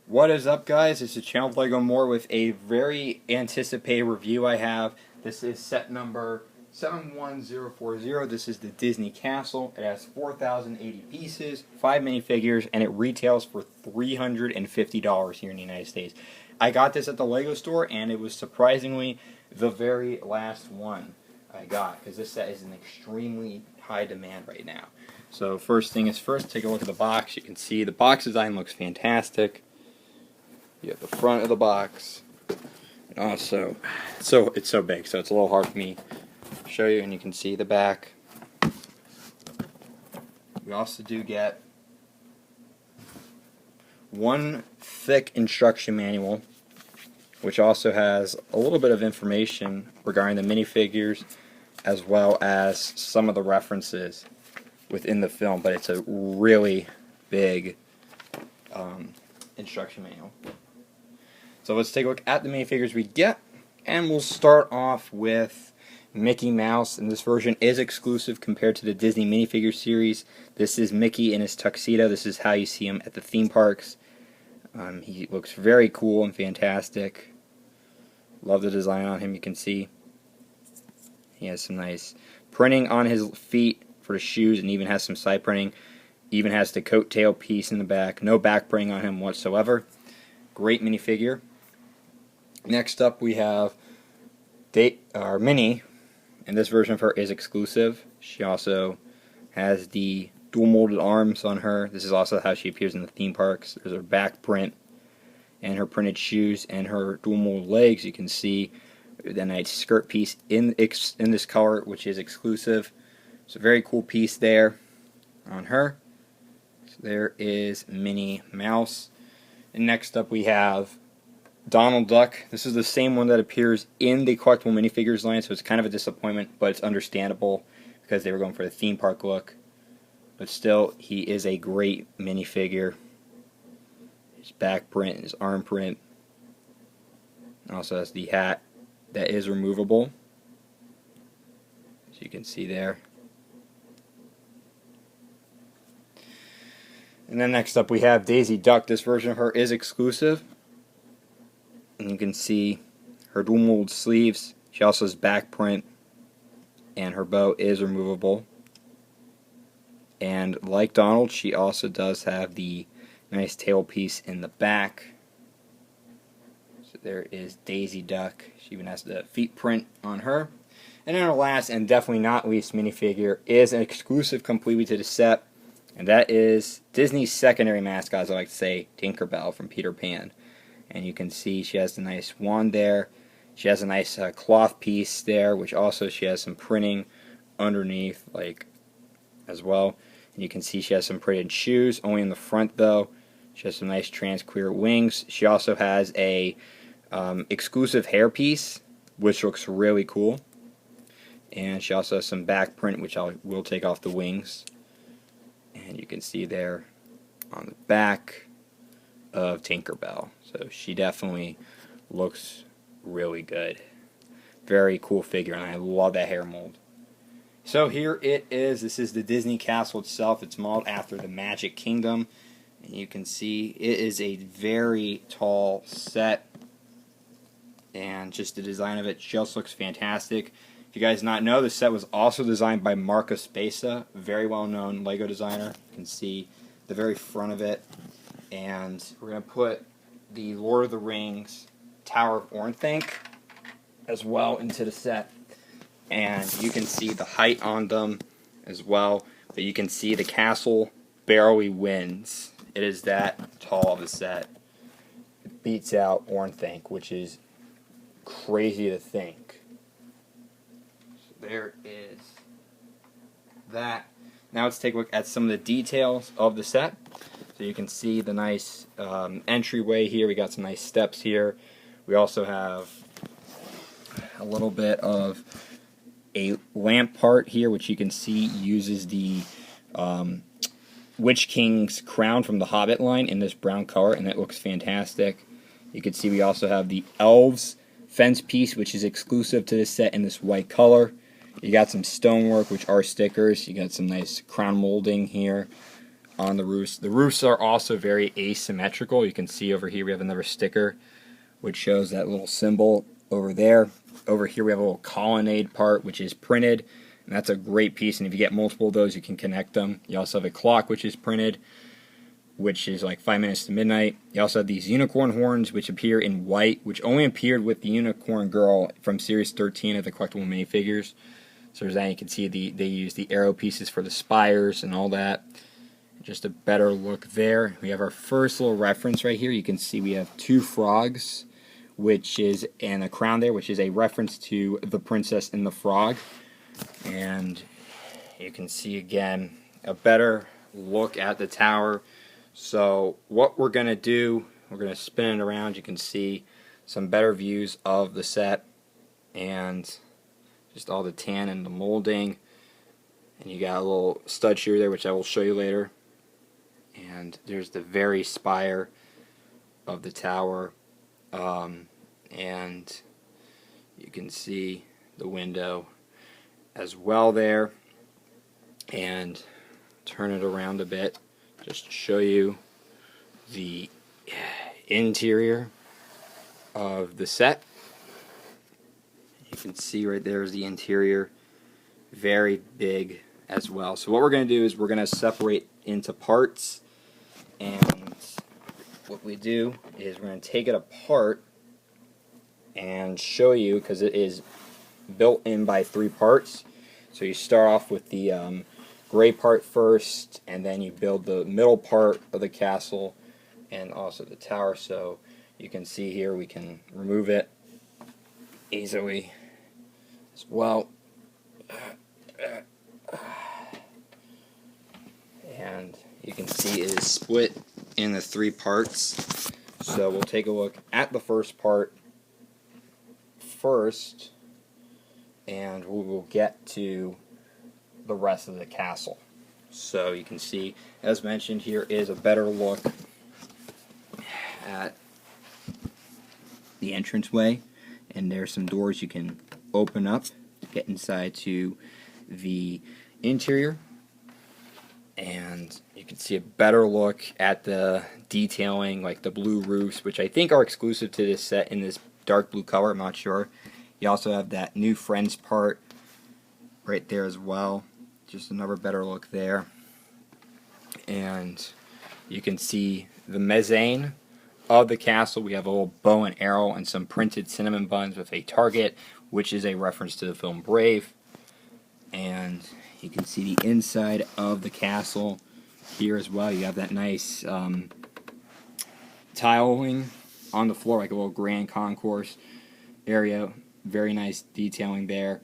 What is up, guys? It's the channel Lego More with a very anticipated review I have. This is set number 71040. This is the Disney Castle. It has 4,080 pieces, 5 minifigures, and it retails for $350 here in the United States. I got this at the Lego store, and it was surprisingly the very last one I got, because this set is in extremely high demand right now. So first thing is first, take a look at the box. You can see the box design looks fantastic. You have the front of the box, and also it's so big, so it's a little hard for me to show you, and you can see the back. We also do get one thick instruction manual, which also has a little bit of information regarding the minifigures, as well as some of the references within the film, but it's a really big instruction manual. So let's take a look at the minifigures we get, and we'll start off with Mickey Mouse, and this version is exclusive compared to the Disney minifigure series. This is Mickey in his tuxedo. This is how you see him at the theme parks. He looks very cool and fantastic. Love the design on him. You can see he has some nice printing on his feet for the shoes, and even has some side printing. Even has the coat tail piece in the back. No back printing on him whatsoever. Great minifigure. Next up we have our Minnie, and this version of her is exclusive. She also has the dual molded arms on her. This is also how she appears in the theme parks. There's her back print and her printed shoes and her dual molded legs. You can see the nice skirt piece in this color, which is exclusive. It's a very cool piece there on her. So there is Minnie Mouse. And next up we have Donald Duck. This is the same one that appears in the collectible minifigures line, so it's kind of a disappointment, but it's understandable because they were going for the theme park look. But still, he is a great minifigure. His back print, his arm print. Also has the hat that is removable, as you can see there. And then next up we have Daisy Duck. This version of her is exclusive. And you can see her dual mold sleeves. She also has back print, and her bow is removable. And like Donald, she also does have the nice tail piece in the back. So there is Daisy Duck. She even has the feet print on her. And then our last and definitely not least minifigure is an exclusive completely to the set, and that is Disney's secondary mascot, as I like to say, Tinkerbell from Peter Pan. And you can see she has a nice wand there. She has a nice cloth piece there, which also she has some printing underneath, like, as well. And you can see she has some printed shoes, only in the front though. She has some nice trans-queer wings. She also has a exclusive hair piece, which looks really cool. And she also has some back print, which I will take off the wings. And you can see there on the back of Tinkerbell. So she definitely looks really good. Very cool figure, and I love that hair mold. So here it is. This is the Disney Castle itself. It's modeled after the Magic Kingdom. And you can see it is a very tall set. And just the design of it just looks fantastic. If you guys not know, this set was also designed by Marcus Besa, very well-known Lego designer. You can see the very front of it. And we're going to put the Lord of the Rings Tower of Orthanc as well into the set. And you can see the height on them as well. But you can see the castle barely wins. It is that tall of a set. It beats out Orthanc, which is crazy to think. So there is that. Now let's take a look at some of the details of the set. So you can see the nice entryway here. We got some nice steps here. We also have a little bit of a lamp part here, which you can see uses the Witch King's crown from the Hobbit line in this brown color, and it looks fantastic. You can see we also have the elves fence piece, which is exclusive to this set in this white color. You got some stonework, which are stickers. You got some nice crown molding here. on the roofs. The roofs are also very asymmetrical. You can see over here we have another sticker which shows that little symbol over there. Over here we have a little colonnade part which is printed, and that's a great piece, and if you get multiple of those you can connect them. You also have a clock which is printed, which is like 5 minutes to midnight. You also have these unicorn horns which appear in white, which only appeared with the unicorn girl from series 13 of the collectible minifigures. So there's that. You can see they use the arrow pieces for the spires and all that. Just a better look there. We have our first little reference right here. You can see we have 2 frogs, which is, and a crown there, which is a reference to the Princess and the Frog. And you can see again a better look at the tower. So what we're going to do, we're going to spin it around. You can see some better views of the set and just all the tan and the molding. And you got a little stud shear there, which I will show you later. And there's the very spire of the tower. And you can see the window as well there. And turn it around a bit just to show you the interior of the set. You can see right there is the interior, very big as well. So what we're going to do is we're going to separate into parts, and what we do is we're going to take it apart and show you, because it is built in by 3 parts. So you start off with the gray part first, and then you build the middle part of the castle and also the tower. So you can see here we can remove it easily as well. And you can see it is split in the 3 parts. So we'll take a look at the first part first, and we will get to the rest of the castle. So you can see, as mentioned, here is a better look at the entranceway, and there's some doors you can open up to get inside to the interior. And you can see a better look at the detailing, like the blue roofs, which I think are exclusive to this set in this dark blue color. I'm not sure. You also have that new Friends part right there as well. Just another better look there. And you can see the mezzanine of the castle. We have a little bow and arrow and some printed cinnamon buns with a target, which is a reference to the film Brave. And you can see the inside of the castle here as well. You have that nice tiling on the floor, like a little grand concourse area. Very nice detailing there.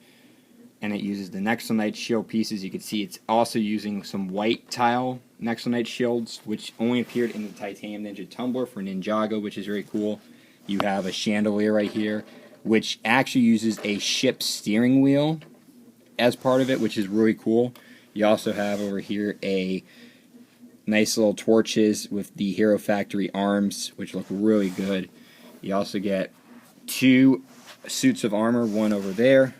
And it uses the Nexonite shield pieces. You can see it's also using some white tile Nexonite shields, which only appeared in the Titanium Ninja Tumbler for Ninjago, which is very cool. You have a chandelier right here, which actually uses a ship steering wheel as part of it, which is really cool. You also have over here a nice little torches with the Hero Factory arms, which look really good. You also get 2 suits of armor, one over there,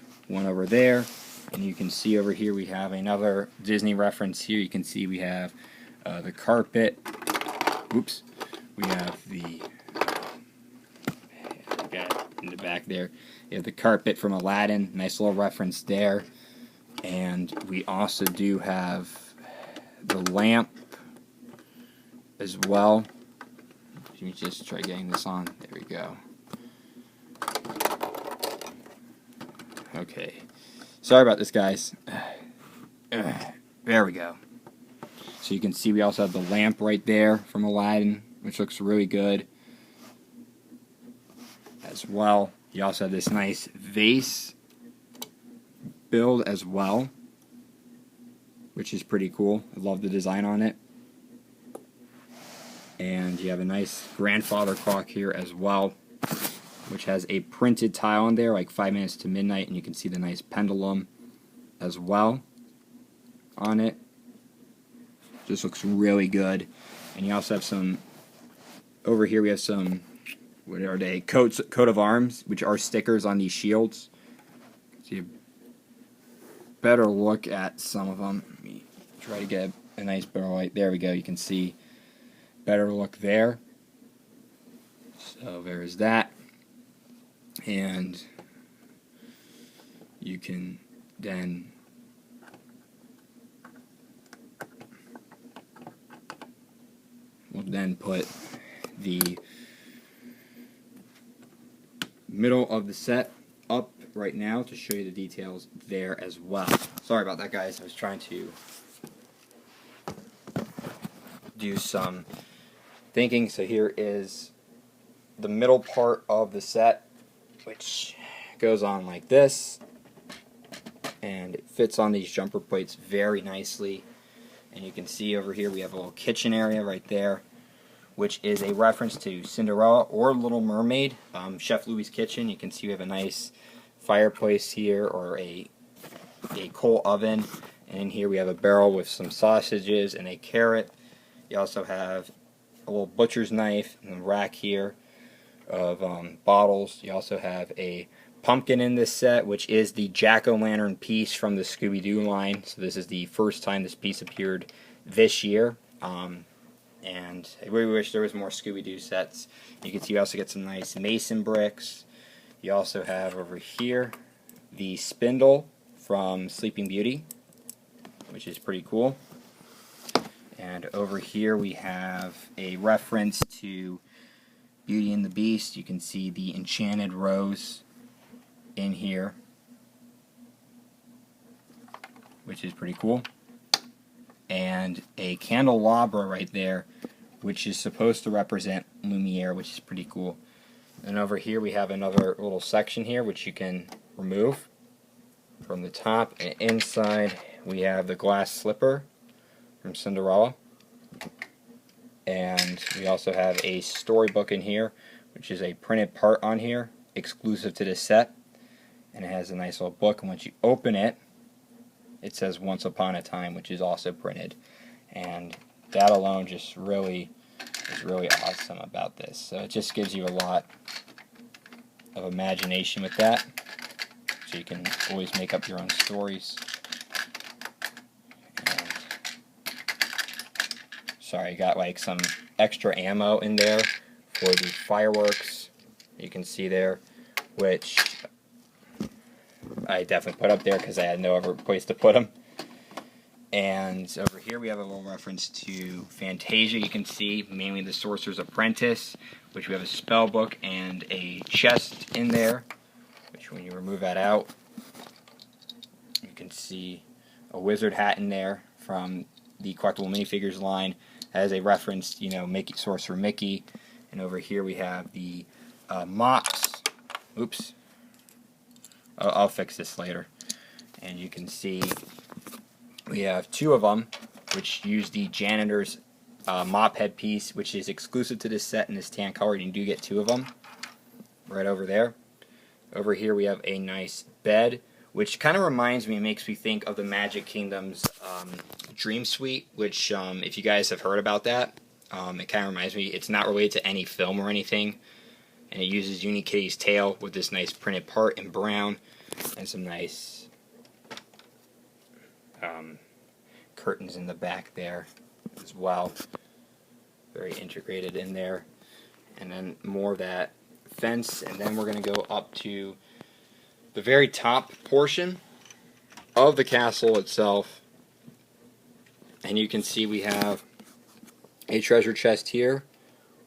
and you can see over here we have another Disney reference here. You can see we have the carpet. Oops. We have the in the back there. You have the carpet from Aladdin. Nice little reference there. And we also do have the lamp as well. Let me just try getting this on. There we go. Okay. Sorry about this, guys. There we go. So you can see we also have the lamp right there from Aladdin, which looks really good as well. You also have this nice vase build as well, which is pretty cool. I love the design on it. And you have a nice grandfather clock here as well, which has a printed tile on there, like 5 minutes to midnight, and you can see the nice pendulum as well on it. Just looks really good. And you also have some, over here we have some, what are they, coat of arms, which are stickers on these shields. So you better look at some of them. Let me try to get a a nice barrel light. There we go. You can see better look there. So there's that. And you can then put the middle of the set up right now to show you the details there as well. Sorry about that, guys. I was trying to do some thinking. So here is the middle part of the set, which goes on like this, and it fits on these jumper plates very nicely. And you can see over here we have a little kitchen area right there, which is a reference to Cinderella or Little Mermaid, Chef Louis' kitchen. You can see we have a nice fireplace here, or a coal oven, and in here we have a barrel with some sausages and a carrot. You also have a little butcher's knife and a rack here of bottles. You also have a pumpkin in this set, which is the jack-o'-lantern piece from the Scooby-Doo line. So this is the first time this piece appeared this year. And I really wish there was more Scooby-Doo sets. You can see you also get some nice mason bricks. You also have over here the spindle from Sleeping Beauty, which is pretty cool. And over here we have a reference to Beauty and the Beast. You can see the enchanted rose in here, which is pretty cool. And a candelabra right there, which is supposed to represent Lumiere, which is pretty cool. And over here we have another little section here which you can remove from the top. And inside we have the glass slipper from Cinderella. And we also have a storybook in here, which is a printed part on here, exclusive to this set. And it has a nice little book, and once you open it, it says Once Upon a Time, which is also printed. And that alone just really is really awesome about this. So it just gives you a lot of imagination with that. So you can always make up your own stories. And sorry, you got like some extra ammo in there for the fireworks. You can see there, which I definitely put up there because I had no other place to put them. And over here we have a little reference to Fantasia. You can see mainly the Sorcerer's Apprentice, which we have a spell book and a chest in there, which when you remove that out, you can see a wizard hat in there from the collectible minifigures line as a reference, you know, Mickey, Sorcerer Mickey. And over here we have the mops. Oops. I'll fix this later. And you can see we have two of them, which use the janitor's mop headpiece, which is exclusive to this set in this tan color. You do get two of them right over there. Over here we have a nice bed, which kind of reminds me, makes me think of the Magic Kingdom's Dream Suite, which if you guys have heard about that, it kind of reminds me. It's not related to any film or anything, and it uses Unikitty's tail with this nice printed part in brown and some nice curtains in the back there as well. Very integrated in there. And then more of that fence, and then we're going to go up to the very top portion of the castle itself. And you can see we have a treasure chest here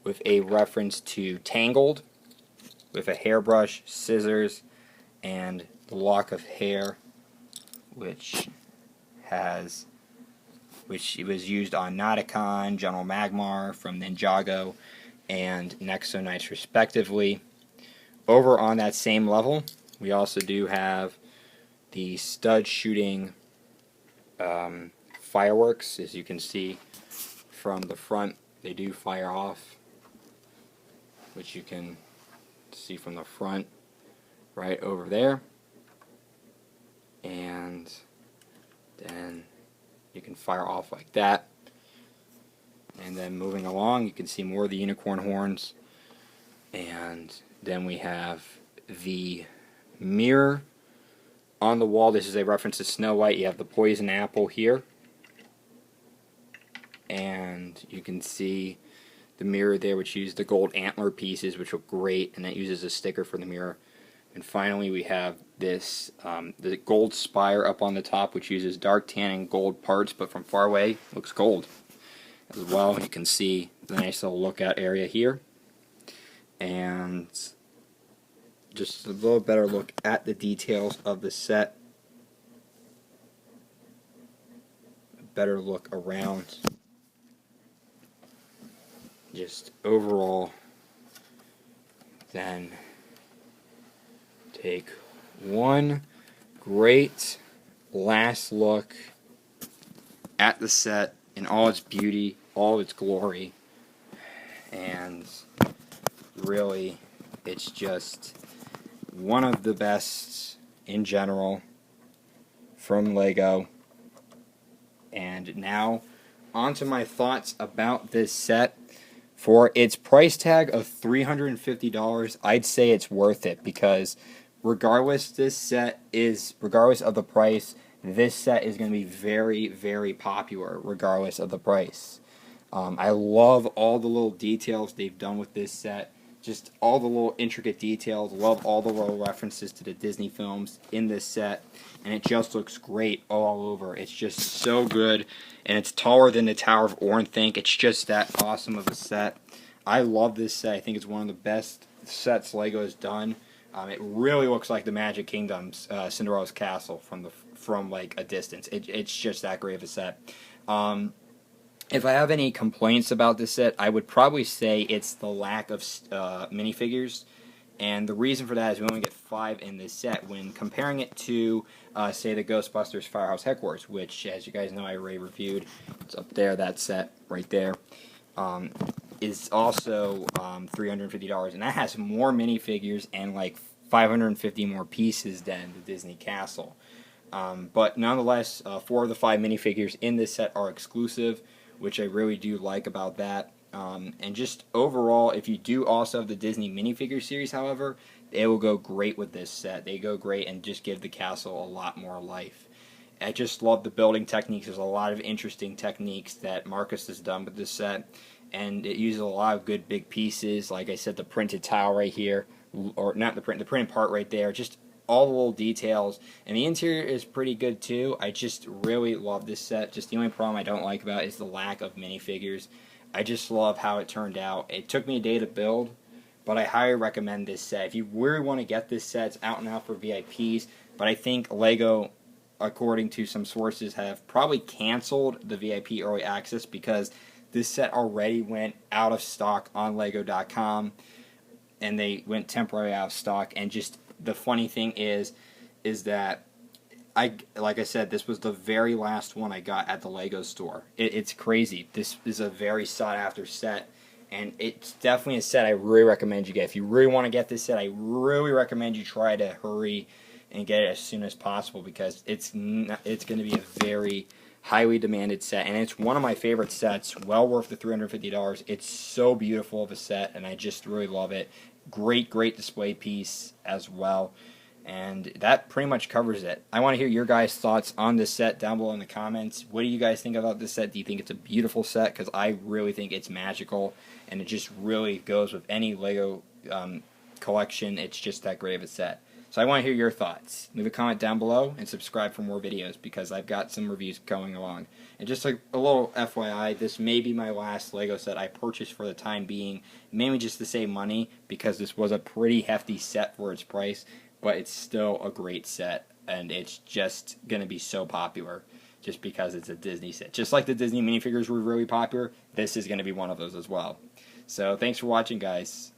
with a reference to Tangled, with a hairbrush, scissors, and the lock of hair, which was used on Nauticon, General Magmar from Ninjago, and Nexo Knights respectively. Over on that same level, we also do have the stud shooting fireworks. As you can see from the front, they do fire off, which you can see from the front right over there. And then you can fire off like that. And then moving along, you can see more of the unicorn horns. And then we have the mirror on the wall. This is a reference to Snow White. You have the poison apple here. and you can see the mirror there, which uses the gold antler pieces, which look great, and that uses a sticker for the mirror. And finally, we have this the gold spire up on the top, which uses dark tan and gold parts, but from far away looks gold as well. You can see the nice little lookout area here, and just a little better look at the details of the set. A better look around. Just overall, then take one great last look at the set in all its beauty, all its glory, and really it's just one of the best in general from LEGO. And now onto my thoughts about this set. For its price tag of $350, I'd say it's worth it, because regardless of the price, this set is going to be very, very popular regardless of the price. I love all the little details they've done with this set. Just all the little intricate details. Love all the little references to the Disney films in this set. And it just looks great all over. It's just so good. And it's taller than the Tower of Ornthink. It's just that awesome of a set. I love this set. I think it's one of the best sets LEGO has done. It really looks like the Magic Kingdom's Cinderella's Castle from like a distance. It's just that great of a set. If I have any complaints about this set, I would probably say it's the lack of minifigures. And the reason for that is we only get 5 in this set when comparing it to, say, the Ghostbusters Firehouse Headquarters, which, as you guys know, I already reviewed. It's up there, that set right there. Is also $350, and that has more minifigures and like 550 more pieces than the Disney Castle. But nonetheless, 4 of the 5 minifigures in this set are exclusive, which I really do like about that. And just overall, if you do also have the Disney minifigure series, however, they will go great with this set. They go great and just give the castle a lot more life. I just love the building techniques. There's a lot of interesting techniques that Marcus has done with this set, and it uses a lot of good big pieces. Like I said, the printed tile right here, or not the printed part right there. Just all the little details, and the interior is pretty good too. I just really love this set. Just the only problem I don't like about it is the lack of minifigures. I just love how it turned out. It took me a day to build, but I highly recommend this set. If you really want to get this set, it's out now for VIPs, but I think LEGO, according to some sources, have probably canceled the VIP early access because this set already went out of stock on Lego.com, and they went temporarily out of stock. And just the funny thing is that like I said, this was the very last one I got at the LEGO store. It's crazy. This is a very sought after set, and it's definitely a set I really recommend you get. If you really want to get this set, I really recommend you try to hurry and get it as soon as possible, because it's going to be a very highly demanded set, and it's one of my favorite sets. Well worth the $350. It's so beautiful of a set, and I just really love it. Great display piece as well. And that pretty much covers it. I want to hear your guys' thoughts on this set down below in the comments. What do you guys think about this set? Do you think it's a beautiful set? Because I really think it's magical, and it just really goes with any LEGO collection. It's just that great of a set. So I want to hear your thoughts. Leave a comment down below and subscribe for more videos, because I've got some reviews going along. And just a little FYI, this may be my last LEGO set I purchased for the time being, mainly just to save money, because this was a pretty hefty set for its price. But it's still a great set, and it's just going to be so popular just because it's a Disney set. Just like the Disney minifigures were really popular, this is going to be one of those as well. So thanks for watching, guys.